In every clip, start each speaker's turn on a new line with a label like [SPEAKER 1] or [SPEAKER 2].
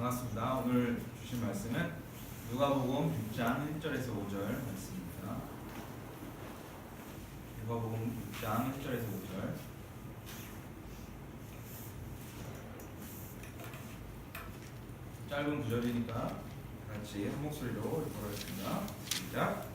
[SPEAKER 1] 반갑습니다. 오늘 주신 말씀은 누가복음 6장 1절에서 5절 말씀입니다. 누가복음 6장 1절에서 5절. 짧은 구절이니까 같이 한 목소리로 읽어보겠습니다. 시작.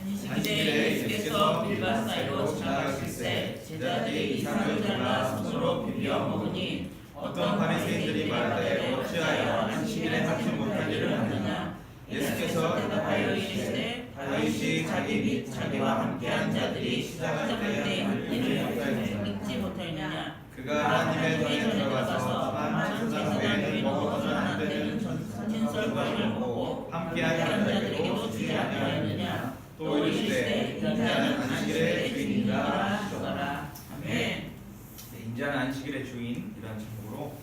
[SPEAKER 2] 안식일에 예수께서 빌바 사이로 지나가실새 제자들이 이삭을 잘라 손으로 비벼 먹으니
[SPEAKER 1] 어떤 바리새인들이 말하되 어찌하여 안식일에 하지 못할 일을 하느냐. 예수께서
[SPEAKER 2] 대답하여 이르시되
[SPEAKER 1] 다윗이 자기 및 자기와 함께한 자들이 시작할 때에 할 일을
[SPEAKER 2] 잊지 못하느냐.
[SPEAKER 1] 그가 하나님의 전에 들어가서 다만 천사 외에는 먹어서는 안 되는 진설과를 먹고 함께한 자들에게도 주지 아니하였느냐. 또 이르시되 인자는 안식일의 주인이라 하시더라. 아멘. 인자는 안식일의 주인이라는 제목으로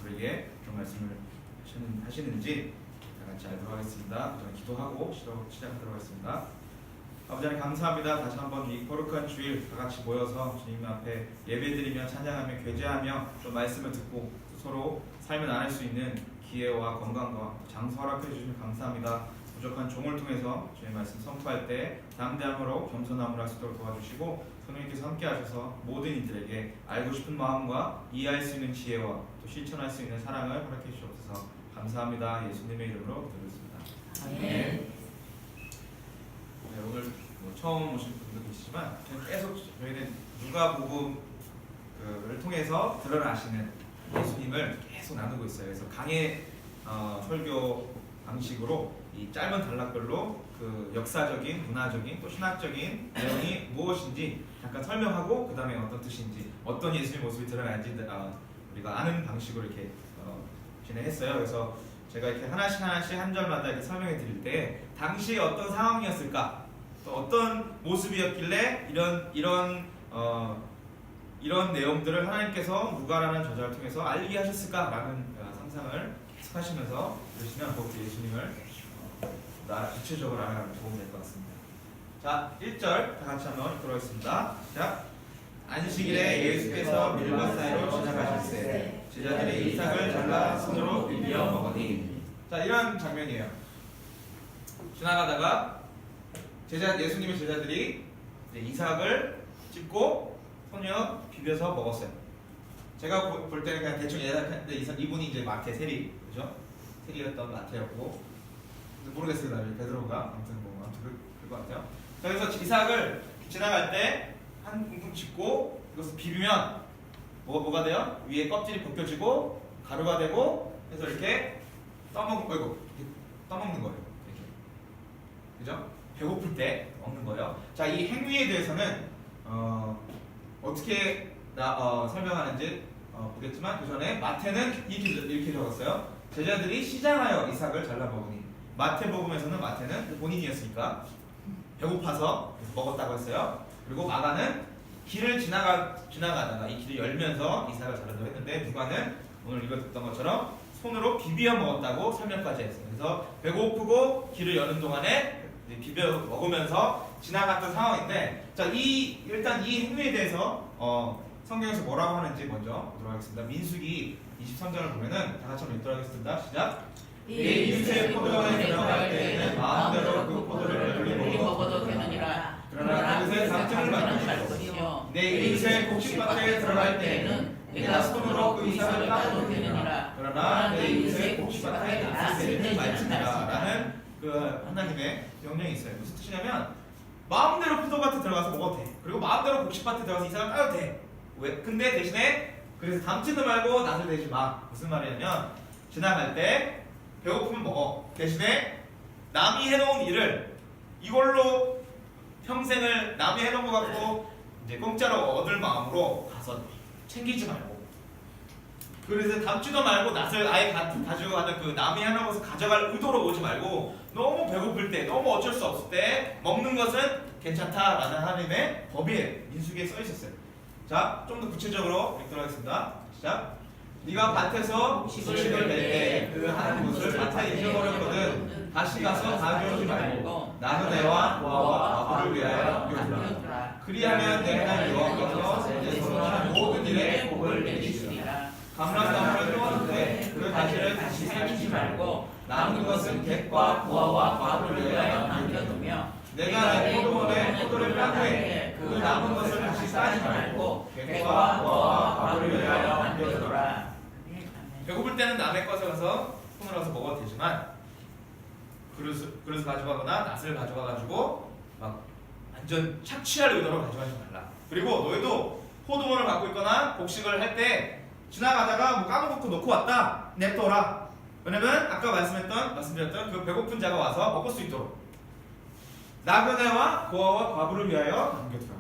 [SPEAKER 1] 우리에게 그런 말씀을 하시는지 같이 알도록 하겠습니다. 저는 기도하고 시작하도록 하겠습니다. 아버지 하나님 감사합니다. 다시 한번 이 거룩한 주일 다 같이 모여서 주님 앞에 예배드리며 찬양하며 교제하며 또 말씀을 듣고 서로 삶을 나눌 수 있는 기회와 건강과 장소 허락해 주시면 감사합니다. 부족한 종을 통해서 주의 말씀 선포할 때 담대함으로 겸손함으로 할 수 있도록 도와주시고 성령님께서 함께 하셔서 모든 이들에게 알고 싶은 마음과 이해할 수 있는 지혜와 또 실천할 수 있는 사랑을 허락해 주옵소서. 감사합니다. 예수님의 이름으로 기도드렸습니다.
[SPEAKER 2] 아멘.
[SPEAKER 1] 네, 오늘 처음 오신 분도 계시지만 계속 저희는 누가복음을 통해서 드러나시는 예수님을 계속 나누고 있어요. 그래서 강의 설교 방식으로 이 짧은 단락별로 그 역사적인, 문화적인, 또 신학적인 내용이 무엇인지 잠깐 설명하고 그 다음에 어떤 뜻인지, 어떤 예수님의 모습이 드러나는지 우리가 아는 방식으로 이렇게 진행했어요. 그래서 제가 이렇게 하나씩 한 절마다 이렇게 설명해 드릴 때 당시에 어떤 상황이었을까, 또 어떤 모습이었길래 이런 내용들을 하나님께서 누가라는 저자를 통해서 알게 하셨을까라는 상상을 계속 하시면서 그러시면 그것도 예수님을 구체적으로 알아가는 도움이 될 것 같습니다. 자, 1절 다 같이 한번 읽도록 하겠습니다. 자, 안식일에 예수께서 밀밭 사이로 지나가실새 제자들이 이삭을 잘라 손으로 비벼 먹으니. 자, 이런 장면이에요. 지나가다가 예수님의 제자들이 이삭을 찝고 손으로 비벼서 먹었어요. 제가 볼 때는 그냥 대충 예상했는데 이분이 이제 마태 세리, 그죠? 세리였던 마태였고, 모르겠어요. 나중에 베드로가 아무튼 그럴 것 같아요. 그래서 이삭을 지나갈 때 한 움큼 짚고 이것을 비비면 뭐가 돼요? 위에 껍질이 벗겨지고 가루가 되고 해서 이렇게 떠먹는 거예요. 이렇게. 그죠? 배고플 때 먹는 거예요. 자, 이 행위에 대해서는 어떻게 설명하는지 보겠지만 그 전에 마태는 이렇게 적었어요. 제자들이 시장하여 이삭을 잘라 먹으니. 마태복음에서는 마태는 본인이었으니까 배고파서 먹었다고 했어요. 그리고 마가는 길을 지나가다가 이 길을 열면서 이삭을 자른다고 했는데, 누가는 오늘 읽었던 것처럼 손으로 비벼 먹었다고 설명까지 했어요. 그래서 배고프고 길을 여는 동안에 비벼 먹으면서 지나갔던 상황인데, 자, 일단 이 행위에 대해서 성경에서 뭐라고 하는지 먼저 보도록 하겠습니다. 민수기 23장을 보면은 다 같이 한번 읽도록 하겠습니다. 시작. 내 이웃의 포도원에 들어갈 때에는 마음대로 그 포도를 열리 먹어도 되느니라. 그러나 그것에 상처를 받지 말고 내 이웃의 곡식밭에 들어갈 때에는 내가 손으로 그 이삭을 따도 되느니라. 그러나 내 이웃의 곡식밭에 낫을 대지 말지니라. 라는 그 하나님의 명령이 있어요. 무슨 뜻이냐면 마음대로 포도밭에 들어가서 먹어도 돼. 그리고 마음대로 곡식밭에 들어가서 이삭을 따도 돼. 왜? 근데 대신에 그래서 담지도 말고 낫을 대지 마. 무슨 말이냐면 지나갈 때 배고프면 먹어. 대신에 남이 해놓은 일을 이걸로 평생을 남이 해놓은 거 갖고 이제 공짜로 얻을 마음으로 가서 챙기지 말고, 그래서 담지도 말고 낫을 아예 가지고 가는 그 남이 해놓은 것을 가져갈 의도로 오지 말고, 너무 배고플 때, 너무 어쩔 수 없을 때 먹는 것은 괜찮다라는 하나님의 법이에요. 민수기에 써 있었어요. 자, 좀 더 구체적으로 읽도록 하겠습니다. 시작. 네가 밭에서 곡식을 낼 때 그 한 곳을 밭에 잊어버렸거든 다시 가서 가져오지 말고 나는 애와 보아와 아버를 위하여 여기라. 그리하면 내 하나님 여호와께서 내 손으로 한 모든 일에 복을 내리시리라. 감람나무를 떼었는데 그
[SPEAKER 2] 가지를 다시 살리지 말고 남은 것은 객과 부하와 과부를 위하여 남겨두며
[SPEAKER 1] 내가 내 포도원에 포도를 딴 후에 그 남은 것을 다시 따지 말고 객과 부하와 과부를 위하여 남겨두라. 배고플 때는 남의 것에 가서 손을 와서 먹어도 되지만 그릇을 가져가거나 낫을 가져가가지고 막 완전 착취할 의도로 가져가지 말라. 그리고 너희도 포도원을 갖고 있거나 곡식을 할 때 지나가다가 뭐 까먹고 놓고 왔다 냅둬라. 왜냐면 아까 말씀드렸던 그 배고픈 자가 와서 먹을 수 있도록 나그네와 고아와 과부를 위하여 남겨두라.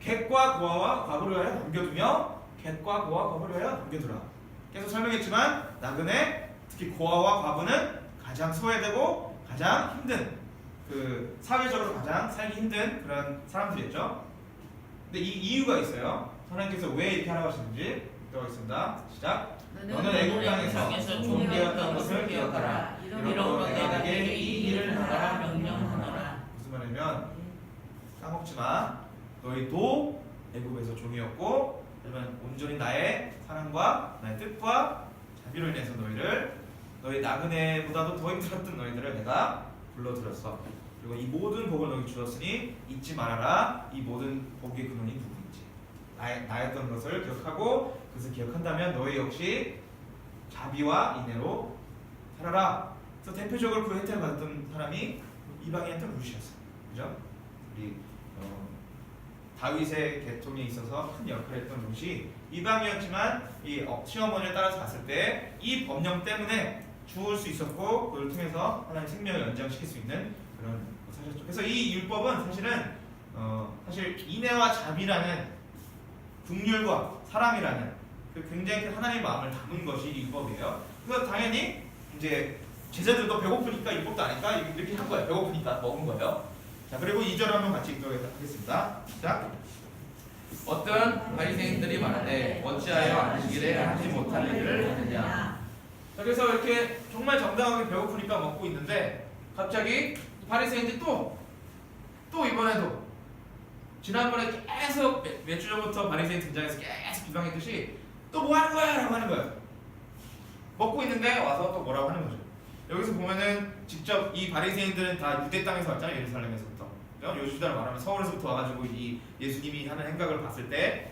[SPEAKER 1] 객과 고아와 과부를 위하여 남겨두며 객과 고아와 과부를 위하여 남겨두라. 계속 설명했지만 나그네, 특히 고아와 과부는 가장 소외되고 가장 힘든 그 사회적으로 가장 살기 힘든 그런 사람들이었죠. 근데 이 이유가 있어요. 하나님께서 왜 이렇게 하라고 하시는지 들어가겠습니다. 시작. 너는 애굽 땅에서 종되었던 것을 기억하라. 이러므로 내가 내게 이 일을 하라 명령하노라. 무슨 말이냐면 까먹지 마. 너희도 애굽에서 종이었고, 그러면 온전히 나의 사랑과 나의 뜻과 자비로 인해서 너희 나그네보다도 더 힘들었던 너희들을 내가 불러들였어. 그리고 이 모든 복을 너희 주었으니 잊지 말아라. 이 모든 복의 근원이 누구인지 나였던 것을 기억하고 그것을 기억한다면 너희 역시 자비와 인애로 살아라. 그래서 대표적으로 그 혜택을 받았던 사람이 이방인이었던 루시였어요. 그죠? 우리 다윗의 계통에 있어서 큰 역할을 했던 루시, 이방이었지만 이 시어머니를 따라서 갔을 때 이 법령 때문에 죽을 수 있었고 그걸 통해서 하나님의 생명을 연장시킬 수 있는 그런 사실이죠. 그래서 이 율법은 사실은 사실 인애와 자비라는 긍휼과 사랑이라는 그 굉장히 큰 하나님의 마음을 담은 것이 율법이에요. 그래서 당연히 이제 제자들도 배고프니까 율법도 아니까 이렇게 한 거예요. 배고프니까 먹은 거예요. 자, 그리고 2절 한번 같이 읽도록 하겠습니다. 자,
[SPEAKER 3] 어떤 바리새인들이 말하되 어찌하여 안식일에 하지 못할 일을 하느냐.
[SPEAKER 1] 자, 그래서 이렇게 정말 정당하게 배고프니까 먹고 있는데 갑자기 바리새인들이 또 이번에도 지난번에 계속 몇 주 전부터 바리새인 등장해서 계속 비방했듯이 또 뭐 하는 거야? 라고 하는 거예요. 먹고 있는데 와서 또 뭐라고 하는 거죠. 여기서 보면은 직접 이 바리새인들은 다 유대 땅에서 왔잖아요. 예루살렘에서부터. 요시다를 말하면 서울에서부터 와가지고 이 예수님이 하는 행각을 봤을 때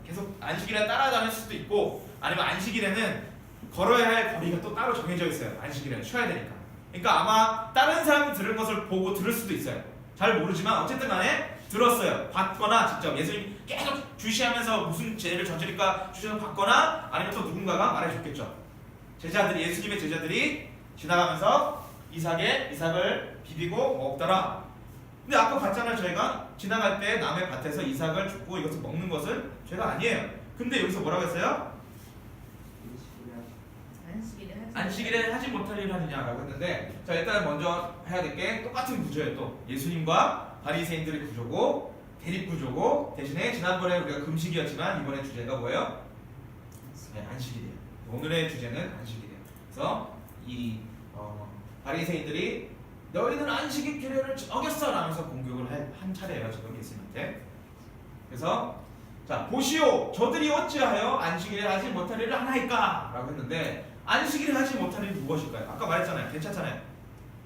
[SPEAKER 1] 계속 안식일에 따라다닐 수도 있고, 아니면 안식일에는 걸어야 할 거리가 또 따로 정해져 있어요. 안식일에는 쉬어야 되니까. 그러니까 아마 다른 사람이 들은 것을 보고 들을 수도 있어요. 잘 모르지만 어쨌든 간에 들었어요. 봤거나 직접 예수님이 계속 주시하면서 무슨 죄를 저지를까 주시해서 봤거나, 아니면 또 누군가가 말해줬겠죠. 예수님의 제자들이 지나가면서 이삭을 비비고 먹더라. 근데 아까 봤잖아요. 저희가 지나갈 때 남의 밭에서 이삭을 줍고 이것을 먹는 것은 죄가 아니에요. 근데 여기서 뭐라고 했어요? 안식일에 하지 못할 일을 하느냐라고 했는데, 자, 일단 먼저 해야 될 게 똑같은 구조예요. 또 예수님과 바리새인들의 구조고 대립 구조고, 대신에 지난번에 우리가 금식이었지만 이번에 주제가 뭐예요? 네, 안식일이에요. 오늘의 주제는 안식일이에요. 그래서 이 바리새인들이 너희는 안식일 규례를 어겼어 라면서 공격을 한 차례예요. 지금 예수님한테. 그래서 자, 보시오, 저들이 어찌하여 안식일에 하지 못할 일을 하나이까? 라고 했는데, 안식일에 하지 못할 일이 무엇일까요? 아까 말했잖아요. 괜찮잖아요.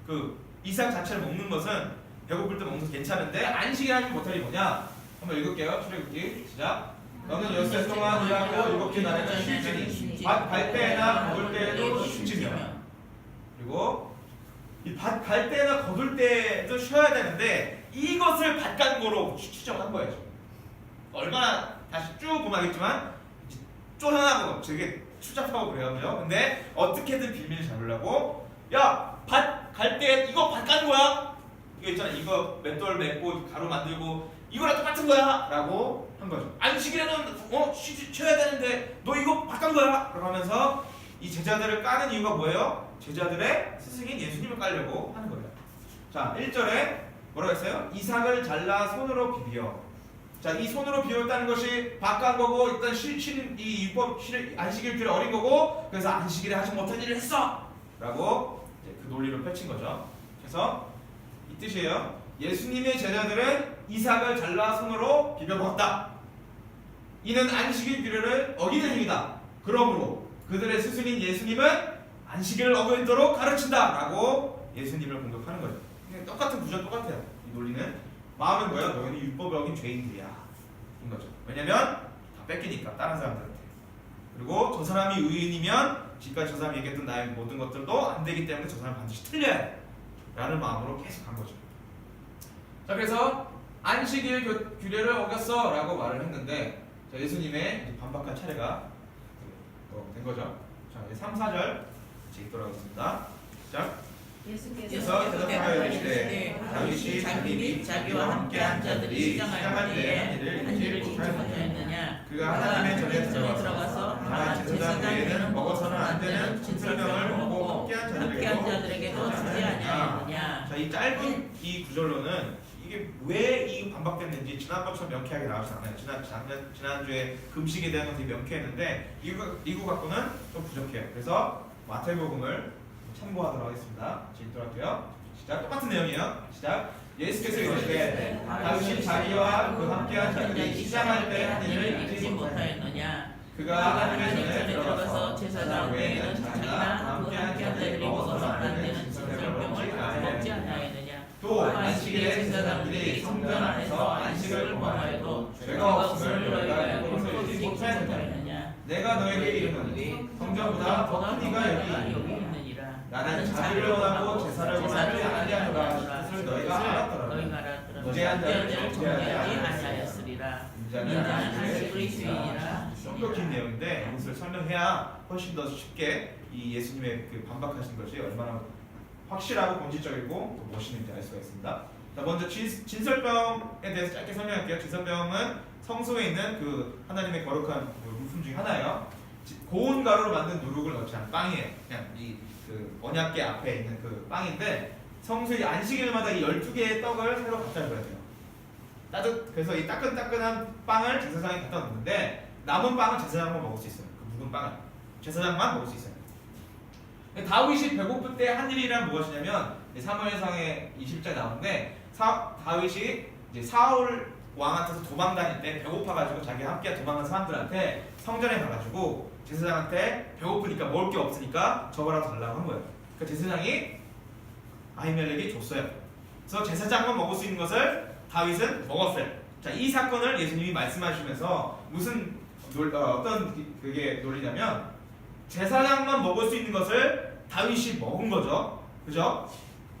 [SPEAKER 1] 그 이삭 자체를 먹는 것은 배고플 때 먹는 것은 괜찮은데, 안식일에 하지 못할 일이 뭐냐? 한번 읽을게요. 출애굽기 시작. 너는 엿새 동안 일하고 7째 날에는 쉴지니 밭 갈 때나 거둘 때에도 쉬지며. 그리고 이 밭 갈 때나 거둘 때도 쉬어야 되는데, 이것을 밭간고로 추정한 거예요. 얼마나 다시 쭉 보면 알겠지만 쪼잔하고 되게 추잡하고 그래요. 그죠? 근데 어떻게든 빌미를 잡으려고, 야, 밭 갈 때 이거 밭 간 거야? 이거 있잖아. 이거 맷돌 맺고 가루 만들고 이거랑 똑같은 거야? 라고 한 거죠. 안식일에는 쉬어야 되는데 너 이거 밭 간 거야? 라고 하면서 이 제자들을 까는 이유가 뭐예요? 제자들의 스승인 예수님을 까려고 하는 거예요. 자, 1절에 뭐라고 했어요? 이삭을 잘라 손으로 비비어. 자, 이 손으로 비웠다는 것이 바깥 거고, 일단 이 율법 안식일 규례 어린 거고, 그래서 안식일에 하지 못한 일을 했어! 라고 그 논리를 펼친 거죠. 그래서 이 뜻이에요. 예수님의 제자들은 이삭을 잘라 손으로 비벼 먹었다. 이는 안식일 규례를 어기는 행위다. 그러므로 그들의 스승인 예수님은 안식일을 어기도록 가르친다라고 예수님을 공격하는 거죠. 그냥 똑같은 구조 똑같아요. 이 논리는 마음은 뭐예요? 너희는 율법을 어긴 죄인들이야 인 거죠. 왜냐면 다 뺏기니까 다른 사람들한테. 그리고 저 사람이 의인이면 지금까지 저 사람이 얘기했던 나의 모든 것들도 안 되기 때문에 저 사람 반드시 틀려야 돼 라는 마음으로 계속 간 거죠. 자, 그래서 안식일 규례를 어겼어 라고 말을 했는데, 자, 예수님의 이제 반박한 차례가 된 거죠. 자, 이제 3, 4절 읽도록 하겠습니다. 자,
[SPEAKER 2] 예수께서
[SPEAKER 1] 대답하여 이르시되 다윗이 자기 및 자기와 함께한 자들이 시장할 때에 한 일을 잊지 못하였느냐.
[SPEAKER 2] 그가 하나님의 전에 들어가서 다만 제사장 외에는 먹어서는 안 되는 진설병을 먹고 함께한 자들에게도 주지 아니하였느냐.
[SPEAKER 1] 자, 이 짧은 이 구절로는 이게 왜 이 반박됐는지 지난번처럼 명쾌하게 나오지 않아요. 지난주에 금식에 대한 건 되게 명쾌했는데 이거 갖고는 좀 부족해요. 그래서 마태복음을 참고하도록 하겠습니다. 읽도록할게요. 시작. 똑같은 내용이에요. 시작. 예수께서 이르시되 다윗이 자기와 그 함께한 자들이 시장할 때 한 일을 잊지 못하였느냐. 그가 하나님 전에 들어가서 제사장 외에는 자기나 함께한 자들이 먹어서는 안 되는 진설병을 먹지 아니하였느냐. 또 안식일에 제사장들이 성전 안에서 안식을 범하여도 죄가 없음을 너희가 거기서 잊지 못하였느냐. 내가 너에게 이르노니 성전보다 더 큰 이가 여기 있느니라. 나는 자비를 원하고 제사를 원하지 아니하노라. 그것을 너희가 알았더라. 무죄한 자를 정죄하지 아니하였으리라. 인자는 안식일의 주인이라. 좀 더 긴 내용인데 이것을 설명해야 훨씬 더 쉽게 이 예수님의 그 반박하신 것이 얼마나 확실하고 본질적이고 또 멋있는지 알 수가 있습니다. 자, 먼저 진설병에 대해서 짧게 설명할게요. 진설병은 성소에 있는 그 하나님의 거룩한 물품 중에 하나예요. 고운 가루로 만든 누룩을 넣지 않은 빵이에요. 그냥 이 그 언약궤 앞에 있는 그 빵인데, 성소의 안식일마다 이 12개의 떡을 새로 갖다 줘야 돼요. 그래서 이 따끈따끈한 빵을 제사장에 갖다 놓는데 남은 빵은 제사장만 먹을 수 있어요. 그 묵은 빵을 제사장만 먹을 수 있어요. 다윗이 배고플 때 한 일이란 무엇이냐면, 사무엘상에 20절 나오는데 다윗이 이제 사울 왕한테서 도망 다닐 때 배고파가지고 자기 함께 도망간 사람들한테 성전에 가가지고 제사장한테 배고프니까 먹을 게 없으니까 저거라도 달라고 한 거예요. 그 제사장이 아히멜렉이 줬어요. 그래서 제사장만 먹을 수 있는 것을 다윗은 먹었어요. 자, 이 사건을 예수님이 말씀하시면서 무슨 어떤 그게 논리냐면, 제사장만 먹을 수 있는 것을 다윗이 먹은 거죠. 그죠?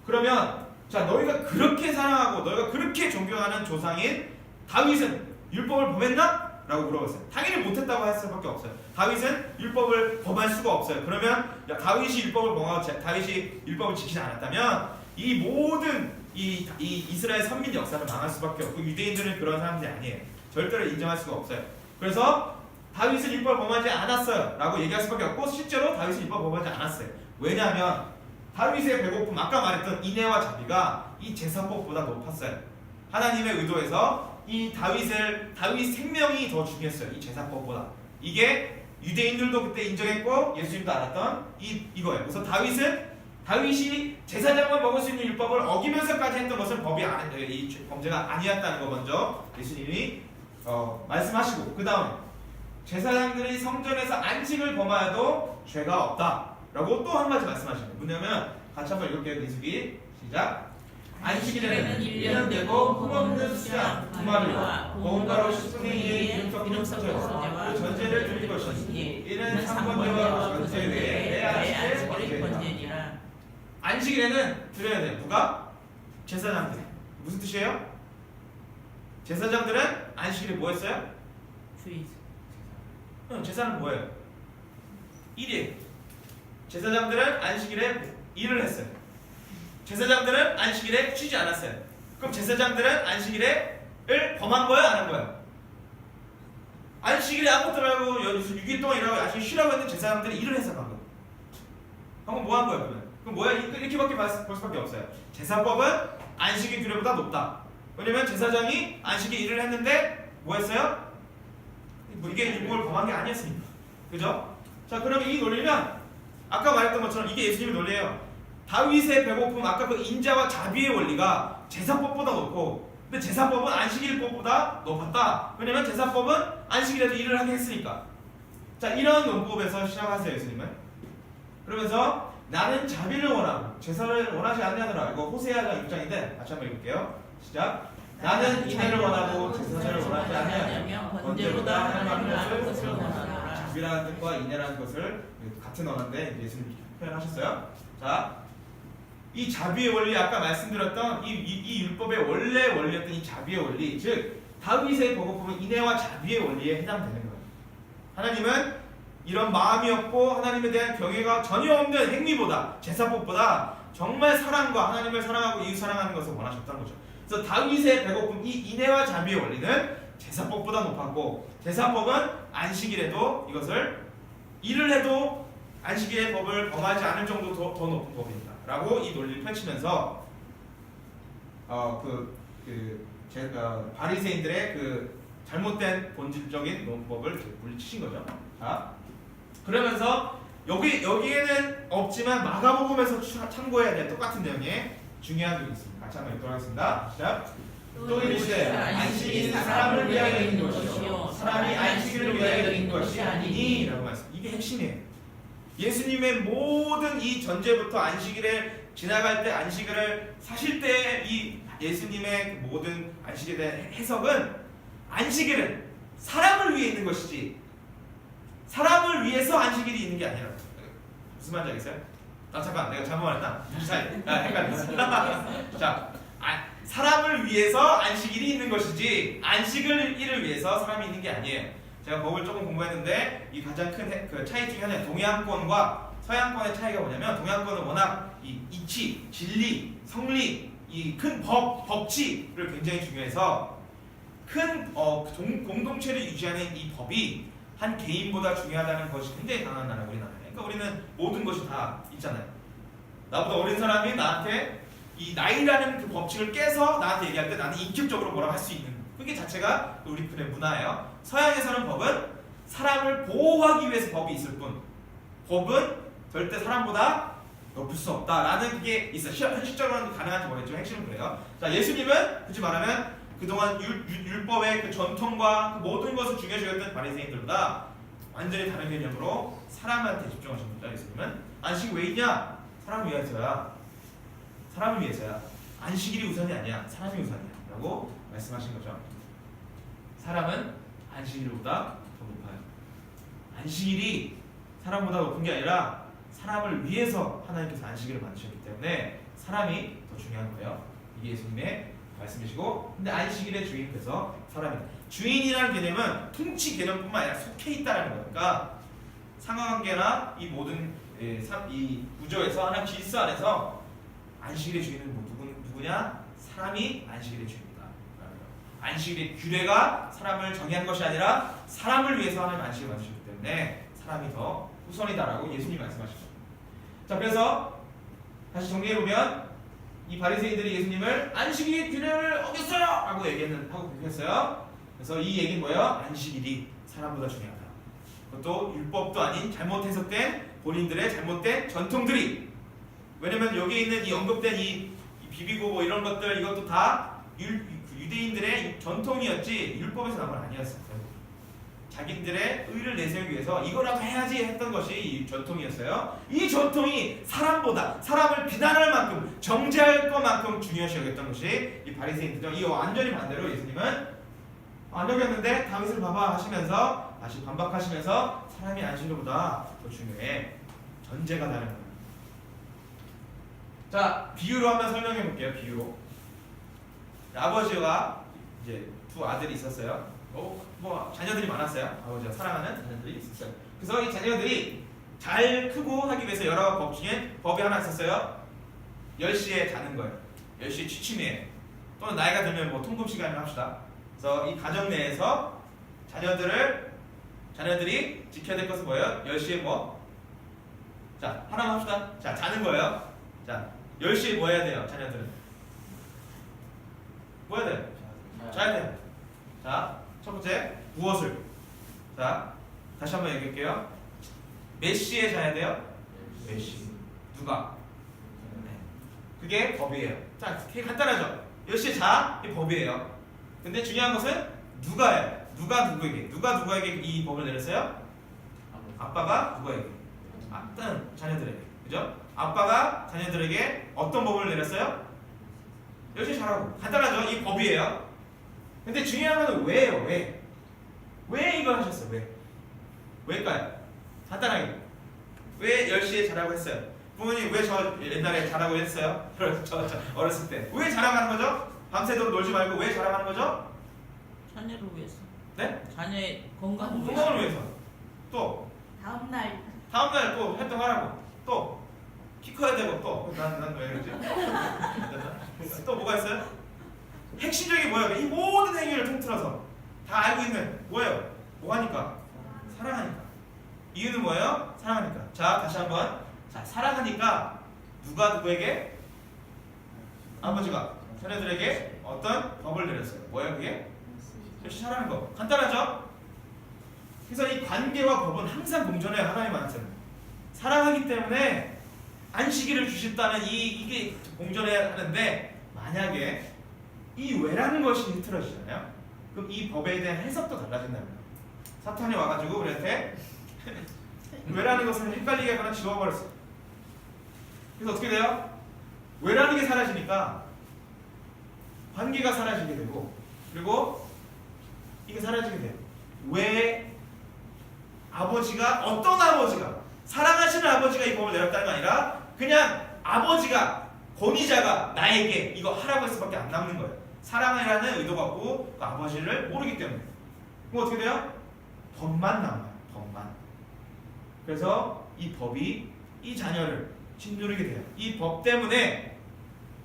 [SPEAKER 1] 그러면 자, 너희가 그렇게 사랑하고 너희가 그렇게 존경하는 조상인 다윗은 율법을 범했나? 라고 물어봤어요. 당연히 못했다고 할 수밖에 없어요. 다윗은 율법을 범할 수가 없어요. 그러면 다윗이 율법을 범하고 다윗이 율법을 지키지 않았다면 이 모든 이 이스라엘 선민 역사는 망할 수밖에 없고, 유대인들은 그런 사람들이 아니에요. 절대로 인정할 수가 없어요. 그래서 다윗은 율법을 범하지 않았어요 라고 얘기할 수밖에 없고, 실제로 다윗은 율법을 범하지 않았어요. 왜냐하면 다윗의 배고픔, 아까 말했던 인애와 자비가 이 제사법보다 높았어요. 하나님의 의도에서 이 다윗 생명이 더 중요했어요. 이 제사법보다. 이게 유대인들도 그때 인정했고 예수님도 알았던 이거예요. 그래서 다윗이 제사장만 먹을 수 있는 율법을 어기면서까지 했던 것은 이 범죄가 아니었다는 거 먼저 예수님이 말씀하시고, 그 다음에 제사장들이 성전에서 안식을 범하여도 죄가 없다라고 또 한 가지 말씀하십니다. 뭐냐면 같이 한번 읽을게요. 민수기 시작. 안식일에는 1년 되고 흠없는 수양 두 마리와 고운 가루 10분의 2의 기름 섞은 전제를 드릴 것이니 이는 상번제와 전제 외에 내 안식일의 번제니라. 안식일에는 드려야 돼요. 누가? 제사장들. 무슨 뜻이에요? 제사장들은 안식일에 뭐 했어요? 제사는 뭐예요? 일이에요. 제사장들은 안식일에 일을 했어요. 제사장들은 안식일에 쉬지 않았어요. 그럼 제사장들은 안식일을 범한 거예요? 안 한 거예요? 안식일에 아무것도 안 하고 6일 동안 일하고 안식일 쉬라고 했는데 제사장들이 일을 해서 간 거예요. 방금 뭐 한 거예요? 그럼 뭐야? 이렇게밖에 볼 수밖에 없어요. 제사법은 안식일 규례보다 높다. 왜냐면 제사장이 안식일 일을 했는데 뭐 했어요? 이게 율법을 범한 게 아니었으니까. 그죠? 자, 그러면 이 논리는 아까 말했던 것처럼 이게 예수님의 논리예요. 다윗의 배고픔, 아까 그 인자와 자비의 원리가 제사법보다 높고, 근데 제사법은 안식일법보다 높았다. 왜냐면 제사법은 안식일에도 일을 하게 했으니까. 자, 이런 논법에서 시작하세요, 예수님은. 그러면서 나는 자비를 원하고 제사를 원하지 않냐더라. 이거 호세아가 6장인데 같이 한번 읽을게요. 시작. 나는 인애를 원하고 제사를 원하지 않냐며 번제보다 하나님을 아는 것을 원하노라. 자비라는 뜻과 인애라는 것을 같은 언어인데 예수님이 표현하셨어요. 자, 이 자비의 원리, 아까 말씀드렸던 이 율법의 원래 원리였던 이 자비의 원리, 즉 다윗의 버거품은 인애와 자비의 원리에 해당되는 거예요. 하나님은 이런 마음이 없고 하나님에 대한 경외가 전혀 없는 행위보다, 제사법보다 정말 사랑과 하나님을 사랑하고 이웃 사랑하는 것을 원하셨다는 거죠. 그래서 다윗의 배고픔, 이 인애와 자비의 원리는 제사법보다 높았고, 제사법은 안식일에도 이것을 일을 해도 안식일의 법을 범하지 않을 정도 더 높은 법입니다 라고 이 논리를 펼치면서 바리새인들의 그 잘못된 본질적인 논법을 물리치신 거죠. 자, 그러면서 여기에는 없지만 마가복음에서 참고해야 될 똑같은 내용의 중요한 점이 있습니다. 같이 한번 읽도록 하겠습니다. 시작. 또 이르시되 안식이 사람을 위하여 있는 것이요 사람이 안식일을 위하여 있는 것이 아니니 라고 말씀. 이게 핵심이에요. 예수님의 모든 이 전제부터 안식일에 지나갈 때 안식일을 사실 때 이 예수님의 모든 안식에 대한 해석은 안식일은 사람을 위해 있는 것이지 사람을 위해서 안식일이 있는 게 아니라. 무슨 말인지 알겠어요? 잠깐 내가 잘못 말했나? 헷갈렸어. 자, 사람을 위해서 안식일이 있는 것이지 안식일을 위해서 사람이 있는 게 아니에요. 제가 법을 조금 공부했는데 이 가장 큰 그 차이 중에 하나는 동양권과 서양권의 차이가 뭐냐면, 동양권은 워낙 이 이치, 진리, 성리, 이 큰 법치를 굉장히 중요해서 큰 공동체를 유지하는 이 법이 한 개인보다 중요하다는 것이 굉장히 강한 나라 우리나라예요. 그러니까 우리는 모든 것이 다 있잖아요. 나보다 어린 사람이 나한테 이 나이라는 그 법칙을 깨서 나한테 얘기할 때 나는 인격적으로 뭐라고 할 수 있는, 그게 자체가 우리 군의 문화예요. 서양에서는 법은 사람을 보호하기 위해서 법이 있을 뿐, 법은 절대 사람보다 높을 수 없다라는 그게 있어. 현실적으로는 가능한지 모르겠지만 핵심은 그래요. 자, 예수님은 굳이 말하면 그동안 율법의 그 전통과 그 모든 것을 중요시 여겼던 바리새인들보다 완전히 다른 개념으로 사람한테 집중하십니다. 예수님은 안식이 왜 있냐? 사람을 위해서야. 사람을 위해서야. 안식일이 우선이 아니야. 사람이 우선이야 라고 말씀하신 거죠. 사람은 안식일보다 더 높아요. 안식일이 사람보다 높은 게 아니라 사람을 위해서 하나님께서 안식일을 만드셨기 때문에 사람이 더 중요한 거예요. 이게 예수님의 말씀이시고, 근데 안식일의 주인께서 사람이다. 주인이라는 개념은 통치 개념뿐만 아니라 속해 있다라는 거예요. 그러니까 상하관계나 이 모든 이 구조에서 하나님 질서 안에서 안식일의 주인은 누구냐? 사람이 안식일의 주인이다. 안식일의 규례가 사람을 정의한 것이 아니라 사람을 위해서 하나님 안식일을 만드셨기 때문에 사람이 더 우선이다라고 예수님이 말씀하셨죠. 자, 그래서 다시 정리해보면 이 바리새인들이 예수님을 안식일 규례를 어겼어요! 라고 하고 했어요. 그래서 이 얘기는 뭐예요? 안식일이 사람보다 중요하다. 그것도 율법도 아닌 잘못 해석된 본인들의 잘못된 전통들이, 왜냐면 여기에 있는 이 언급된 이 비비고 뭐 이런 것들, 이것도 다 유대인들의 전통이었지 율법에서 나온 건 아니었어요. 자기들의 의를 내세우기 위해서 이거라도 해야지 했던 것이 이 전통이었어요. 이 전통이 사람보다, 사람을 비난할 만큼, 정죄할 것만큼 중요시 여겼던 것이 이 바리새인들이죠. 이 완전히 반대로 예수님은 안 여겼는데 다윗을 봐봐 하시면서 다시 반박하시면서 사람이 안식일보다 더 중요해. 전제가 다른 거예요. 자, 비유로 한번 설명해 볼게요. 비유로. 아버지가 이제 두 아들이 있었어요. 뭐 자녀들이 많았어요. 아버지가 사랑하는 자녀들이 있었어요. 그래서 이 자녀들이 잘 크고 하기 위해서 여러 법 중에 법이 하나 있었어요. 10시에 자는 거예요. 10시에 취침이에요. 또는 나이가 들면 뭐 통금 시간을 합시다. 그래서 이 가정 내에서 자녀들이 지켜야 될 것은 뭐예요? 10시에 뭐? 자, 하나만 합시다. 자, 자는 거예요. 자, 10시에 뭐 해야 돼요? 자녀들은 뭐 해야 돼요? 자야 돼요. 자, 첫 번째, 무엇을? 자, 다시 한번 얘기할게요. 몇 시에 자야 돼요? 몇 시? 누가? 네. 그게 법이에요. 자, 간단하죠? 10시에 자? 이게 법이에요. 근데 중요한 것은 누가예요. 누가 누구에게 이 법을 내렸어요? 아빠가 누구에게? 어떤 자녀들에게. 그죠? 아빠가 자녀들에게 어떤 법을 내렸어요? 열심히 잘하고. 간단하죠? 이 법이에요. 근데 중요한 건 왜예요? 왜? 왜 이걸 하셨어요? 왜? 왜일까요? 간단하게. 왜 10시에 자라고 했어요? 부모님 왜 저 옛날에 자라고 했어요? 저 어렸을 때. 왜 자라가는 거죠? 밤새도록 놀지 말고 왜 자라가는 거죠?
[SPEAKER 2] 자녀를 위해서.
[SPEAKER 1] 네?
[SPEAKER 2] 자녀의 건강을 위해서.
[SPEAKER 1] 건강을 위해서. 또
[SPEAKER 4] 다음날
[SPEAKER 1] 다음날 또 활동하라고. 또 키 커야 되고 또 난 왜 그러지? 또 뭐가 있어요? 핵심적인 뭐예요? 이 모든 행위를 통틀어서 다 알고 있는 뭐예요? 뭐 하니까? 사랑하니까. 이유는 뭐예요? 사랑하니까. 자 다시 한번. 자 사랑하니까 누가 누구에게? 아버지가 자녀들에게 어떤 법을 내렸어요. 뭐예요 그게? 역시 사랑하는 거. 간단하죠? 그래서 이 관계와 법은 항상 공존해요. 하나님한테는. 사랑하기 때문에 안식일을 주셨다는 이게 공존해야 하는데 만약에 이 왜라는 것이 흐트러지잖아요. 그럼 이 법에 대한 해석도 달라진다는 거예요. 사탄이 와가지고 우리한테 왜라는 것을 헷갈리게 하거나 지워버렸어요. 그래서 어떻게 돼요? 왜라는 게 사라지니까 관계가 사라지게 되고 그리고 이게 사라지게 돼요. 왜 아버지가 어떤 아버지가 사랑하시는 아버지가 이 법을 내렸다는 게 아니라 그냥 아버지가 권위자가 나에게 이거 하라고 했을 수밖에 안 남는 거예요. 사랑이라는 의도가 없고 그 아버지를 모르기 때문에. 그럼 어떻게 돼요? 법만 남아요. 법만. 그래서 이 법이 이 자녀를 짓누르게 돼요. 이 법 때문에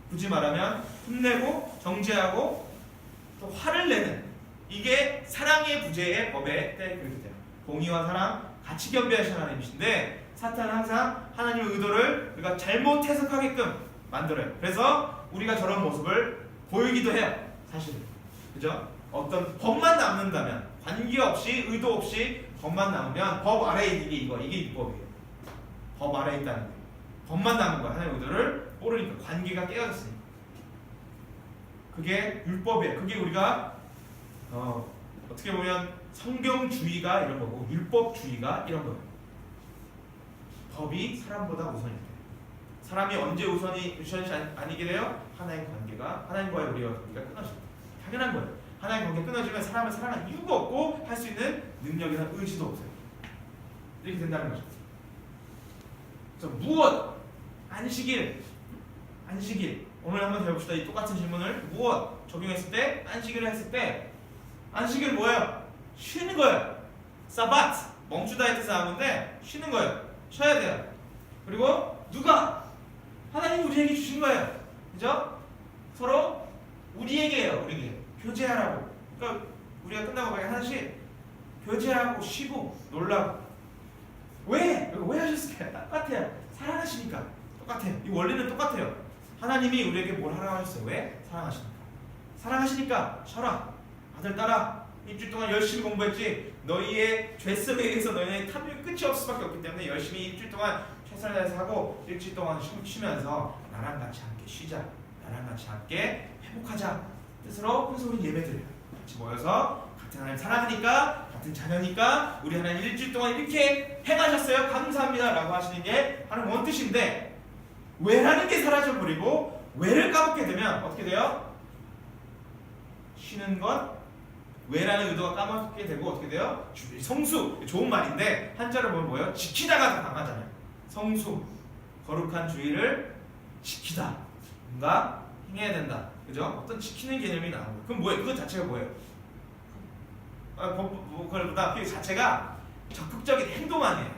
[SPEAKER 1] 굳이 말하면 혼내고 정죄하고 또 화를 내는 이게 사랑의 부재의 법에 그렇게 돼요. 공의와 사랑 같이 겸비하시는 하나님이신데 사탄은 항상 하나님의 의도를 우리가 잘못 해석하게끔 만들어요. 그래서 우리가 저런 모습을 보이기도 해요. 사실은. 그죠? 어떤 법만 남는다면 관계없이 의도 없이 법만 남으면 법 아래에 있는 게 이게 율법이에요. 법 아래에 있다는 거예요. 법만 남은 거야. 하나님의 의도를 모르니까 관계가 깨어졌으니까. 그게 율법이에요. 그게 우리가 어떻게 보면 성경주의가 이런 거고 율법주의가 이런 거예요. 법이 사람보다 우선일 때. 사람이 언제 우선이 아니게 돼요? 하나의 관계가 하나님과의 우리와 관계가 끊어집니다. 당연한 거예요. 하나의 관계가 끊어지면 사람을 사랑할 이유가 없고 할 수 있는 능력이나 의지도 없어요. 이렇게 된다는 거죠. 그래서 무엇? 안식일 오늘 한번 해봅시다. 이 똑같은 질문을 무엇 적용했을 때 안식일을 했을 때 안식일 뭐예요? 쉬는 거예요. 사바트 멈추다의 뜻을 하는데 쉬는 거예요. 쉬어야 돼요. 그리고 누가? 하나님이 우리에게 주신 거예요. 그죠? 서로 우리에게예요. 우리에게 교제하라고. 그러니까 우리가 끝나고 가게 하나씩 교제하고 쉬고 놀라고. 왜 하셨을까요? 똑같아요. 사랑하시니까 똑같아요. 이 원리는 똑같아요. 하나님이 우리에게 뭘 하라고 하셨어요? 왜? 사랑하시니까. 사랑하시니까 쉬어라. 아들 딸아 일주일 동안 열심히 공부했지. 너희의 죄성에 의해서 너희의 탐욕이 끝이 없을 수밖에 없기 때문에 열심히 일주일 동안 최선을 다해서 하고 일주일 동안 쉬면서 나랑 같이 함께 쉬자. 나랑 같이 함께 회복하자. 뜻으로 그래서 우리 예배드려요. 같이 모여서 같은 하나님 사랑하니까 같은 자녀니까 우리 하나님 일주일 동안 이렇게 행하셨어요. 감사합니다 라고 하시는 게 하나님 원뜻인데 왜라는 게 사라져버리고 왜를 까먹게 되면 어떻게 돼요? 쉬는 건 왜라는 의도가 까먹게 되고 어떻게 돼요? 성수 좋은 말인데 한자로 보면 뭐예요? 지키다가 더 강하잖아요. 성수 거룩한 주의를 지키다 뭔가 행해야 된다. 그죠? 어떤 지키는 개념이 나오는 거예요. 그럼 뭐예요? 그것 자체가 뭐예요? 그걸보다 그 자체가 적극적인 행동 아니에요.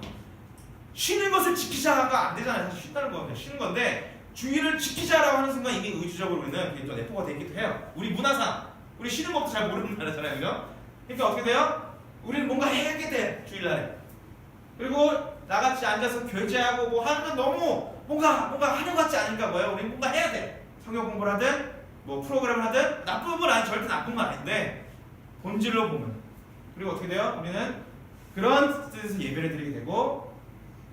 [SPEAKER 1] 쉬는 것을 지키자가 안 되잖아요. 사실 쉰다는 거 그냥 쉬는 건데 주의를 지키자라고 하는 순간 이게 의지적으로는 그게 또 내포가 되기도 해요. 우리 문화상 우리 쉬는 것도 잘 모르는 나라잖아요. 그죠? 그러니까 어떻게 돼요? 우리는 뭔가 해야게 돼. 주일날에. 그리고 나같이 앉아서 교제하고 뭐 하는 건 너무 뭔가 하는 것 같지 않으니까 뭐예요? 우리는 뭔가 해야 돼. 성경 공부를 하든 뭐 프로그램을 하든 나쁜 건 아니 절대 나쁜 건 아닌데 본질로 보면 그리고 어떻게 돼요? 우리는 그런 뜻에서 예배를 드리게 되고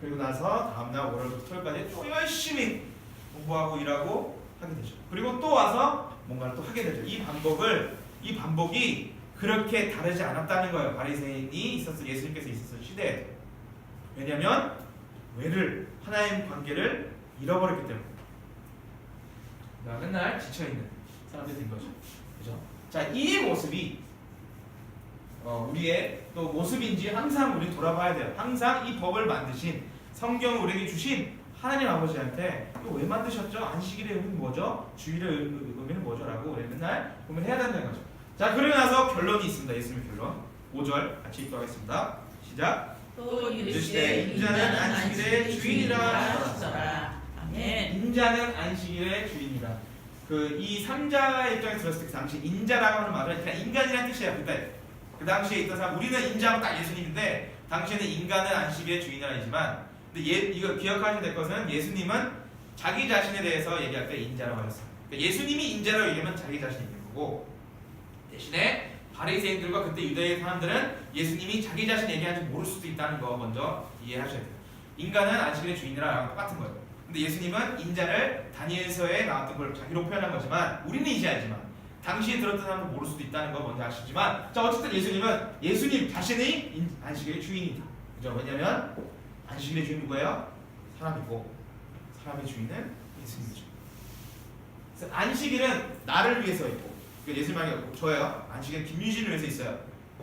[SPEAKER 1] 그리고 나서 다음날 월요일부터 토요일까지 또 열심히 공부하고 일하고 하게 되죠. 그리고 또 와서 뭔가를 또 하게 되죠. 이 반복이 그렇게 다르지 않았다는 거예요. 바리새인이 있었어 예수님께서 있었을 시대에. 왜냐면 왜를 하나님 관계를 잃어버렸기 때문에. 맨날 지쳐있는 사람들이 된 거죠. 그죠? 자, 이 모습이 우리의 또 모습인지 항상 우리 돌아봐야 돼요. 항상 이 법을 만드신 성경을 우리에게 주신 하나님 아버지한테 또 왜 만드셨죠? 안식일의 의미는 뭐죠? 주일의 의미는 뭐죠? 라고 우리 맨날 고민해야 된다는 거죠. 자, 그러고 나서 결론이 있습니다. 예수님의 결론. 5절 같이 읽도록 시작.
[SPEAKER 2] 또
[SPEAKER 1] 이르시되 인자는 안식일의 주인이라
[SPEAKER 2] 하시더라. 아멘.
[SPEAKER 1] 인자는 안식일의 주인이다. 이 3자의 입장에서 들었을 때 당시 인자라고 하는 말은 그냥 인간이라는 뜻이에요. 그때 그 당시에 있던 사람, 우리는 인자하면 딱 예수님인데 당시에는 인간은 안식일의 주인이라지만, 근데 이거 기억하셔야 될 것은 예수님은 자기 자신에 대해서 얘기할 때 인자라고 하셨어요. 그러니까 예수님이 인자라고 얘기하면 자기 자신이 있는 거고, 대신에 바리새인들과 그때 유대의 사람들은 예수님이 자기 자신 얘기하는지 모를 수도 있다는 거 먼저 이해하셔야 돼요. 인간은 안식일의 주인이랑 똑같은 거예요. 근데 예수님은 인자를 다니엘서에 나왔던 걸 자기로 표현한 거지만 우리는 이제 알지만 당시에 들었던 사람은 모를 수도 있다는 거 먼저 아시지만, 자, 어쨌든 예수님 자신이 안식일의 주인이다. 그죠? 왜냐면 안식일의 주인 누구예요? 사람이고 사람의 주인은 예수님이죠. 그래서 안식일은 나를 위해서 있고, 그러니까 예수님이 저예요. 안식일은 김유진을 위해서 있어요.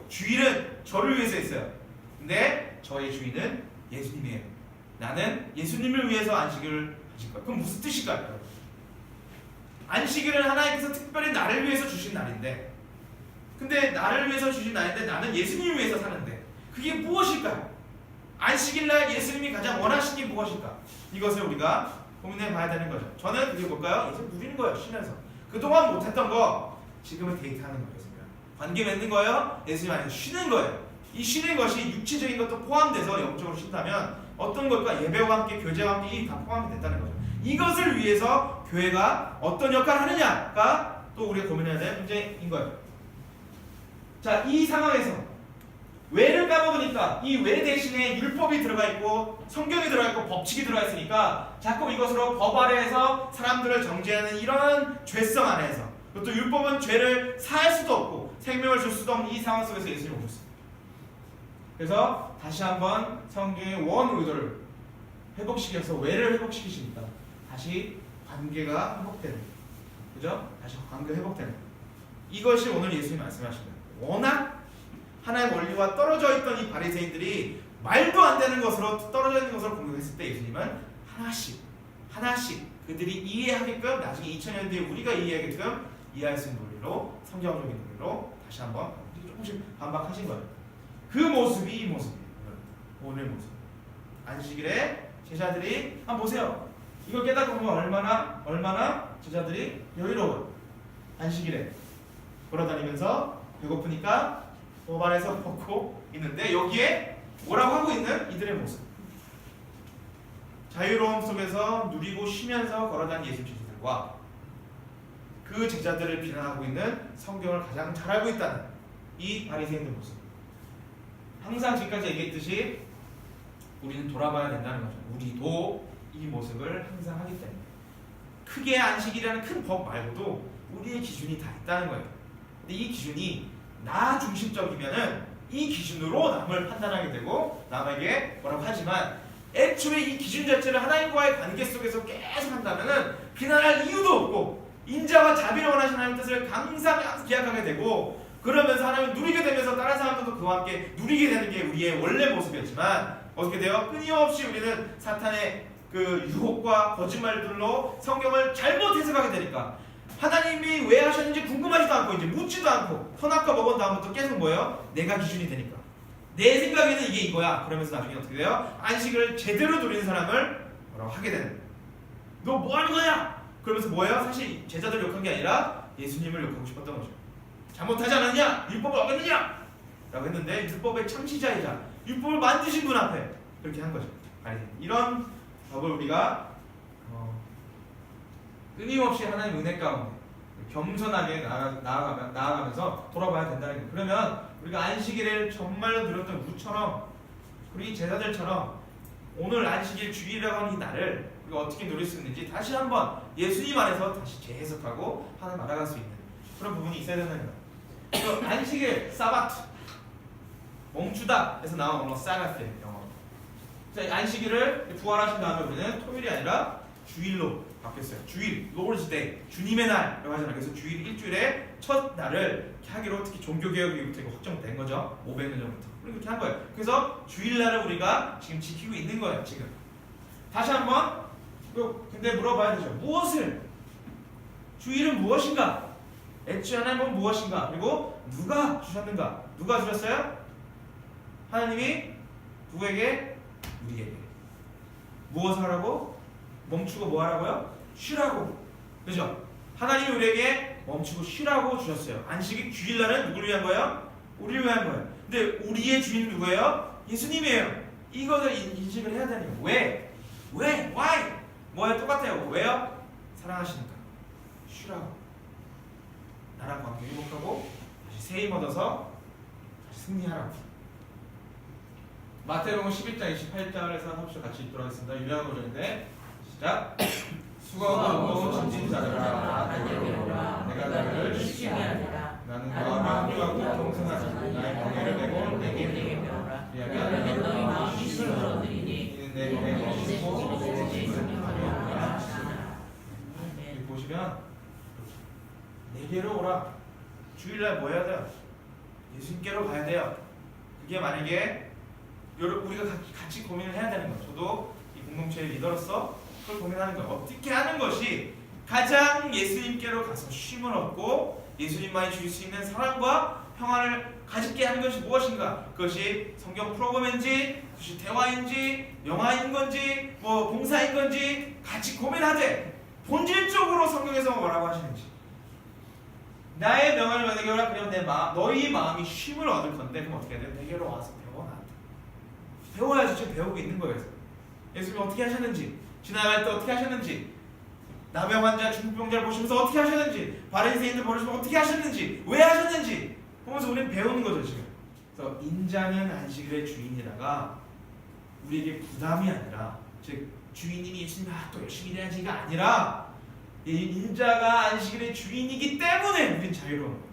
[SPEAKER 1] 주일은 저를 위해서 있어요. 근데 저의 주인은 예수님이에요. 나는 예수님을 위해서 안식일을 하실 거예요. 그럼 무슨 뜻일까요? 안식일은 하나님께서 특별히 나를 위해서 주신 날인데, 근데 나를 위해서 주신 날인데 나는 예수님을 위해서 사는데 그게 무엇일까요? 안식일날 예수님이 가장 원하시는 게 무엇일까? 이것을 우리가 고민해 봐야 되는 거죠. 저는 그게 뭘까요? 예수 누리는 거예요. 쉬면서 그동안 못했던 거 지금은 데이트하는 거예요. 관계 맺는 거예요. 예수님 안에서 쉬는 거예요. 이 쉬는 것이 육체적인 것도 포함돼서 영적으로 쉰다면 어떤 걸까? 예배와 함께 교제와 함께 다 포함이 됐다는 거죠. 이것을 위해서 교회가 어떤 역할을 하느냐가 또 우리가 고민해야 될 문제인 거예요. 자, 이 상황에서 왜를 까먹으니까 이 왜 대신에 율법이 들어가 있고 성경이 들어가 있고 법칙이 들어가 있으니까 자꾸 이것으로 법 아래에서 사람들을 정죄하는 이런 죄성 안에서, 또 율법은 죄를 사할 수도 없고 생명을 줄 수도 없는 이 상황 속에서 예수님이 오셨습니다. 그래서 다시 한번 성경의 원 의도를 회복시켜서 왜를 회복시키시니까 다시 관계가 회복되는, 그죠? 다시 관계가 회복되는, 이것이 오늘 예수님이 말씀하신 거예요. 워낙 하나의 원리와 떨어져 있던 이 바리새인들이 말도 안 되는 것으로 떨어져 있는 것으로 공격했을 때 예수님은 하나씩 그들이 이해하게끔, 나중에 2000년 뒤에 우리가 이해하게끔 이해할 수 있는 논리로, 성경적인 논리로 다시 한번 조금씩 반박하신 거예요. 그 모습이 이 모습이에요. 오늘 모습. 안식일에 제자들이 한번 보세요. 이걸 깨닫고 보면 얼마나 제자들이 여유로워요. 안식일에 걸어다니면서 배고프니까 법 안에서 먹고 있는데 여기에 뭐라고 하고 있는 이들의 모습. 자유로움 속에서 누리고 쉬면서 걸어다니는 예수 제자들과 그 제자들을 비난하고 있는 성경을 가장 잘 알고 있다는 이 바리새인들 모습. 항상 지금까지 얘기했듯이 우리는 돌아봐야 된다는 거죠. 우리도 이 모습을 항상 하기 때문에 크게 안식이라는 큰 법 말고도 우리의 기준이 다 있다는 거예요. 근데 이 기준이 나 중심적이면은 이 기준으로 남을 판단하게 되고 남에게 뭐라고 하지만, 애초에 이 기준 자체를 하나님과의 관계 속에서 계속 한다면은 비난할 이유도 없고 인자와 자비를 원하시는 하나님의 뜻을 항상 기약하게 되고, 그러면서 하나님을 누리게 되면서 다른 사람들도 그와 함께 누리게 되는 게 우리의 원래 모습이었지만 어떻게 돼요? 끊임없이 우리는 사탄의 그 유혹과 거짓말들로 성경을 잘못 해석하게 되니까 하나님이 왜 하셨는지 궁금하지도 않고 이제 묻지도 않고 선악과 먹은 다음부터 계속 뭐예요? 내가 기준이 되니까 내 생각에는 이게 이거야. 그러면서 나중에 어떻게 돼요? 안식을 제대로 누리는 사람을 뭐라고 하게 되는, 너 뭐 하는 거야? 그러면서 뭐예요? 사실 제자들 욕한 게 아니라 예수님을 욕하고 싶었던 거죠. 잘못하지 않았냐? 율법을 어겼느냐? 라고 했는데 율법의 창시자이자 율법을 만드신 분 앞에 그렇게 한 거죠. 아니, 이런 법을 우리가 끊임없이 하나님 은혜 가운데 겸손하게 나아가면서 돌아봐야 된다는 거예요. 그러면 우리가 안식일을 정말로 누렸던 우처럼 우리 제자들처럼 오늘 안식일 주일이라고 하는 이 날을 우리가 어떻게 누릴 수 있는지 다시 한번 예수님 안에서 다시 재해석하고 하나 말아갈 수 있는 그런 부분이 있어야 된다는 거예요. 안식일, 사바트, 멈추다 에서 나온 언어 사바트 영어. 자, 안식일을 부활하신 다음에 우리는 토요일이 아니라 주일로 바뀌었어요. 주일, Lord's Day, 주님의 날이라고 하잖아요. 그래서 주일 일주일의 첫 날을 이렇게 하기로 특히 종교개혁 이후부터 이거 확정된 거죠. 500년 전부터. 그리고 그렇게 한 거예요. 그래서 주일날을 우리가 지금 지키고 있는 거예요. 지금. 다시 한번 근데 물어봐야 되죠. 무엇을? 주일은 무엇인가? 애초에 하나님은 무엇인가? 그리고 누가 주셨는가? 누가 주셨어요? 하나님이 누구에게? 우리에게. 무엇을 하라고? 멈추고 뭐 하라고요? 쉬라고. 그죠? 하나님이 우리에게 멈추고 쉬라고 주셨어요. 안식일 주일날은 누구를 위한 거예요? 우리를 위한 거예요. 근데 우리의 주인 누구예요? 예수님이에요. 이것을 인식을 해야 되는 거예요. 왜? 왜? Why? 뭐예요? 똑같아요. 왜요? 사랑하시니까. 쉬라고. 나랑 관계 회복하고 다시 새 힘 얻어서 다시 승리하라고. 마태복음 11장 28절에서 합쳐 같이 읽도록 하겠습니다. 유명한 버전인데 시작. 수고하고 무거운 짐진 자들아 내게로 오라. 내가 너희를 쉬게 하리라. 나는 너와 명료하고 통성하지 나의 멍에를 메고 내게 배우라. 그리하면 너희 마음이 힘을 얻으리니 이는 내 멋있고 내 힘을 하리라. 보시면 내게로 오라. 주일날 뭐 해야 돼요? 예수님께로 가야 돼요. 그게 만약에 우리가 같이 고민을 해야 되는 거예요. 저도 이 공동체의 리더로서 그걸 고민하는 거예요. 어떻게 하는 것이 가장 예수님께로 가서 쉼을 얻고 예수님만이 주실 수 있는 사랑과 평안을 가지게 하는 것이 무엇인가? 그것이 성경 프로그램인지, 그것이 대화인지, 영화인 건지, 뭐 봉사인 건지 같이 고민하되 본질적으로 성경에서 뭐라고 하시는지. 나의 명을 내게 오라. 그러면 너희 마음이 쉼을 얻을 건데 그럼 어떻게 해야 돼요? 내게로 와서 배워놔. 배워야지. 지금 배우고 있는 거예요. 예수님 어떻게 하셨는지, 지나갈 때 어떻게 하셨는지, 나병 환자, 중풍병자를 보시면서 어떻게 하셨는지, 바리새인들 보시면서 어떻게 하셨는지, 왜 하셨는지 보면서 우리는 배우는 거죠 지금. 그래서 인자는 안식일의 주인이라가 우리에게 부담이 아니라, 즉 주인님이 예수님 또 열심히 일해야지가 아니라 인자가 안식일의 주인이기 때문에 우린 자유로운 거예요.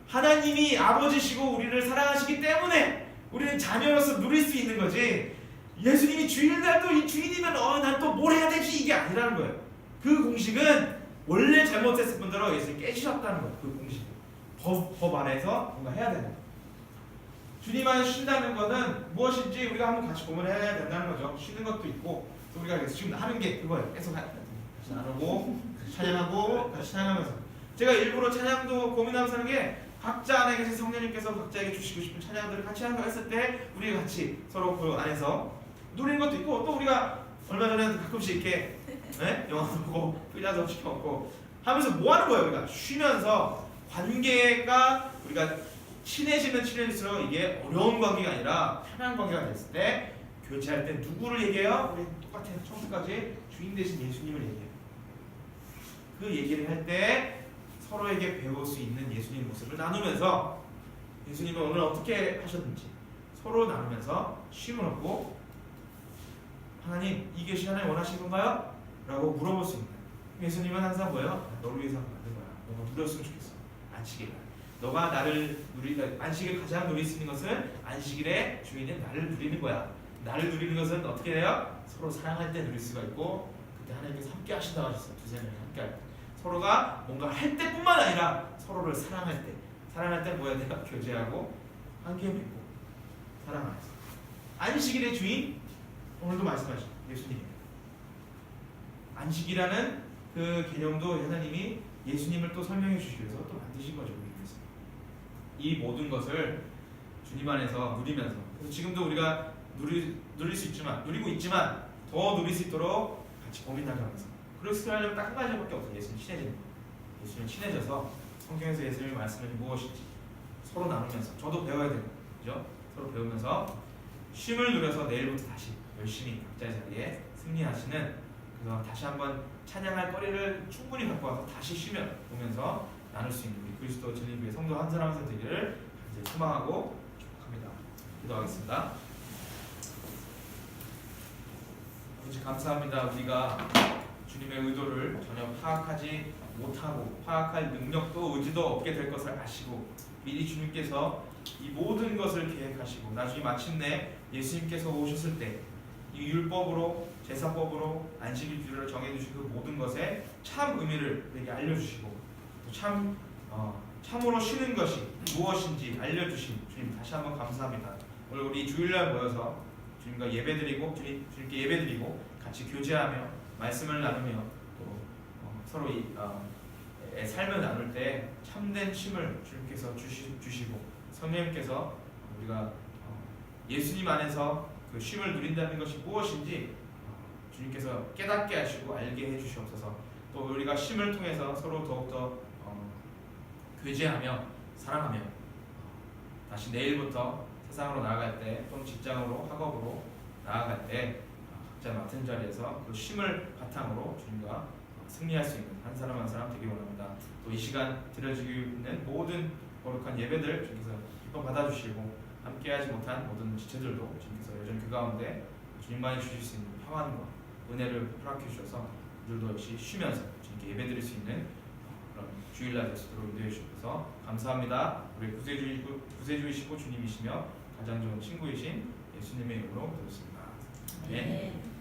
[SPEAKER 1] 하나님이 아버지시고 우리를 사랑하시기 때문에 우리는 자녀로서 누릴 수 있는 거지. 예수님이 주일날도 이 주인이면 난 또 뭘 해야 되지 이게 아니라는 거예요. 그 공식은 원래 잘못했을 뿐더러 예수님이 깨주셨다는 거예요. 그 공식. 법 안에서 뭔가 해야 되는 거예요. 주님 안에 쉰다는 거는 무엇인지 우리가 한번 같이 고민해야 된다는 거죠. 쉬는 것도 있고 우리가 지금 하는 게 그거예요. 계속 같이 나누고 찬양하고 같이 찬양하면서 제가 일부러 찬양도 고민하면서 하는 게 각자 안에 계신 성령님께서 각자에게 주시고 싶은 찬양들을 같이 하는 거 했을 때 우리가 같이 서로 그 안에서 누리는 것도 있고 또 우리가 얼마 전에 가끔씩 이렇게 영화 보고 피자도 시켜 먹고 하면서 뭐 하는 거예요? 우리가 쉬면서 관계가 우리가 친해질수록 이게 어려운 관계가 아니라 편한 관계가 됐을 때 교제할 때 누구를 얘기해요? 우리 똑같아요. 처음까지 주인 대신 예수님을 얘기해요. 그 얘기를 할 때 서로에게 배울 수 있는 예수님 모습을 나누면서 예수님은 오늘 어떻게 하셨는지 서로 나누면서 쉼을 얻고 하나님 이 계신 하나님 원하신 건가요? 라고 물어볼 수 있는 예수님은 항상 뭐예요? 너를 위해서 만든 거야. 너가 누렸으면 좋겠어. 안식일 너가 나를 안식일 가장 누릴 수 있는 것은 안식일의 주인인 나를 누리는 거야. 나를 누리는 것은 어떻게 돼요? 서로 사랑할 때 누릴 수가 있고 그때 하나님께서 함께 하신다고 하셨어요. 두세 명이 함께 할 때 서로가 뭔가 할 때뿐만 아니라 서로를 사랑할 때 뭐 해야 돼요? 교제하고 함께 맺고 사랑하면서 안식일의 주인 오늘도 말씀하신 예수님입니다. 안식이라는 그 개념도 하나님이 예수님을 또 설명해 주시기 위해서 또 만드신 거죠. 우리 위해서 이 모든 것을 주님 안에서 누리면서 그래서 지금도 우리가 누릴 수 있지만 누리고 있지만 더 누릴 수 있도록 같이 고민하게 하면서 그렇게 하려면 딱 한 가지밖에 없어요. 예수님 친해지는 거. 예수님 친해져서 성경에서 예수님의 말씀이 무엇인지 서로 나누면서 저도 배워야 되고 그죠? 서로 배우면서 쉼을 누려서 내일부터 다시 열심히 각자의 자리에 승리하시는 그래서 다시 한번 찬양할 거리를 충분히 갖고 와서 다시 쉬며 보면서 나눌 수 있는 우리 그리스도 진리교회 성도 한 사람 한 사람 되기를 이제 소망하고 축복합니다. 기도하겠습니다. 아버지 감사합니다. 우리가 주님의 의도를 전혀 파악하지 못하고 파악할 능력도 의지도 없게 될 것을 아시고 미리 주님께서 이 모든 것을 계획하시고 나중에 마침내 예수님께서 오셨을 때 이 율법으로 제사법으로 안식일주를 정해주신 그 모든 것에 참 의미를 우리에게 알려주시고 또 참으로 쉬는 것이 무엇인지 알려주신 주님 다시 한번 감사합니다. 오늘 우리 주일날 모여서 주님과 예배드리고 주님께 예배드리고 같이 교제하며 말씀을 나누며 또 서로 삶을 나눌 때 참된 쉼을 주님께서 주시고 성령님께서 우리가 예수님 안에서 그 쉼을 누린다는 것이 무엇인지 주님께서 깨닫게 하시고 알게 해주시옵소서. 또 우리가 쉼을 통해서 서로 더욱더 교제하며 사랑하며 다시 내일부터 세상으로 나아갈 때 또는 직장으로 학업으로 나아갈 때 각자 맡은 자리에서 그 쉼을 바탕으로 주님과 승리할 수 있는 한 사람 한 사람 되기 원합니다. 또 이 시간 드려지고 있는 모든 거룩한 예배들 주님께서 기뻐 받아주시고 함께하지 못한 모든 지체들도 주님께서 여전히 그 가운데 주님만이 주실 수 있는 평안과 은혜를 허락해 주셔서 우리들도 역시 쉬면서 주님께 예배드릴 수 있는 그런 주일날 될 수 있도록 인도해 주셔서 감사합니다. 우리 구세주이시고 주님이시며 가장 좋은 친구이신 예수님의 이름으로 기도드렸습니다. 아멘.